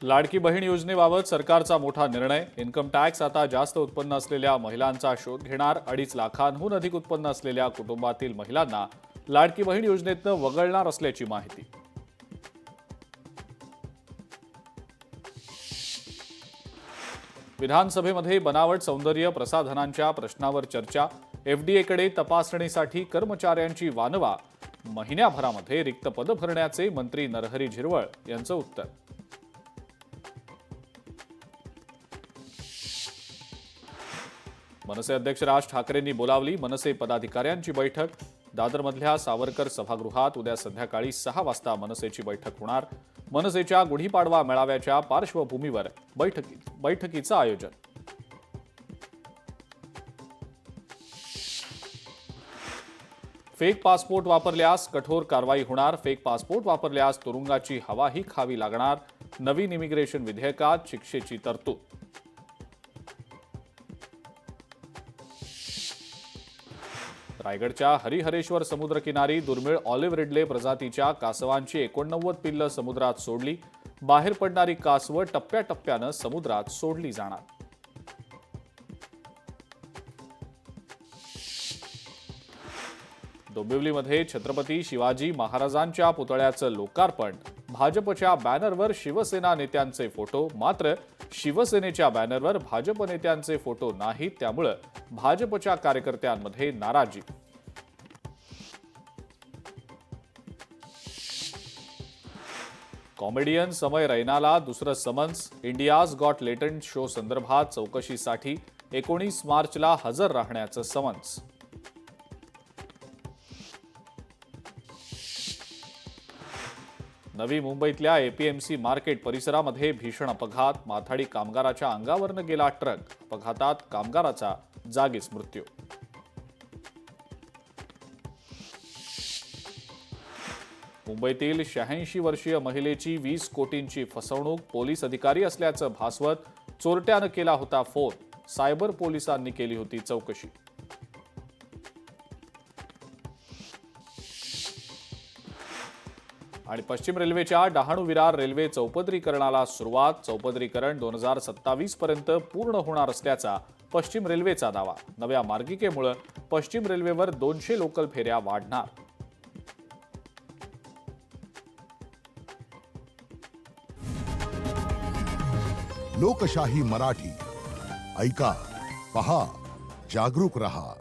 लाडकी बहीण योजनेबाबत सरकारचा मोठा निर्णय। इन्कम टॅक्स आता जास्त उत्पन्न असलेल्या महिलांचा शोध घेणार। 2.5 लाखांहून अधिक उत्पन्न असलेल्या कुटुंबातील महिलांना लाडकी बहीण योजनेतनं वगळणार असल्याची माहिती। विधानसभेमध्ये बनावट सौंदर्य प्रसाधनांच्या प्रश्नावर चर्चा। एफडीएकडे तपासणीसाठी कर्मचाऱ्यांची वानवा। महिन्याभरामध्ये रिक्त पद भरण्याचे मंत्री नरहरी झिरवळ यांचं उत्तर। मनसे अध्यक्ष राज ठाकरेंनी बोलावली मनसे पदाधिकाऱ्यांची बैठक। दादरमधल्या सावरकर सभागृहात उद्या संध्याकाळी 6 वाजता मनसेची बैठक होणार। मनसेच्या गुढीपाडवा मेळाव्याच्या पार्श्वभूमीवर बैठकीचं आयोजन। फेक पासपोर्ट वापरल्यास कठोर कारवाई होणार। फेक पासपोर्ट वापरल्यास तुरुंगाची हवाही खावी लागणार। नवीन इमिग्रेशन विधेयकात शिक्षेची तरतूद। रायगडच्या हरिहरेश्वर समुद्रकिनारी दुर्मिळ ऑलिव्ह रिडले प्रजातीच्या कासवांची 89 पिल्लं समुद्रात सोडली। बाहेर पडणारी कासवं टप्प्याटप्प्यानं समुद्रात सोडली जाणार। डोंबिवलीमध्ये छत्रपती शिवाजी महाराजांच्या पुतळ्याचं लोकार्पण। भाजपच्या बॅनरवर शिवसेना नेत्यांचे फोटो, मात्र शिवसेनेच्या बॅनरवर भाजप नेत्यांचे फोटो नाहीत, त्यामुळे भाजपच्या कार्यकर्त्यांमध्ये नाराजी। कॉमेडियन समय रैनाला दुसरं समन्स। इंडियाज गॉट लेटंट शो संदर्भात चौकशीसाठी 19 मार्चला हजर राहण्याचं समन्स। नवी मुंबईतल्या एपीएमसी मार्केट परिसरामध्ये भीषण अपघात। माथाडी कामगाराच्या अंगावरनं गेला ट्रक। अपघातात कामगाराचा जागीच मृत्यू। मुंबईतील 86 वर्षीय महिलेची 20 कोटींची फसवणूक। पोलीस अधिकारी असल्याचं भासवत चोरट्यानं केला होता फोन। सायबर पोलिसांनी केली होती चौकशी। आणि पश्चिम रेल्वेच्या डहाणू विरार रेल्वे चौपदरीकरणाला सुरुवात। चौपदरीकरण 2027 पर्यंत पूर्ण होणार असल्याचा पश्चिम रेल्वेचा दावा। नव्या मार्गिकेमुळे पश्चिम रेल्वेवर 200 लोकल फेऱ्या वाढणार। लोकशाही मराठी ऐका, पहा, जागरूक रहा।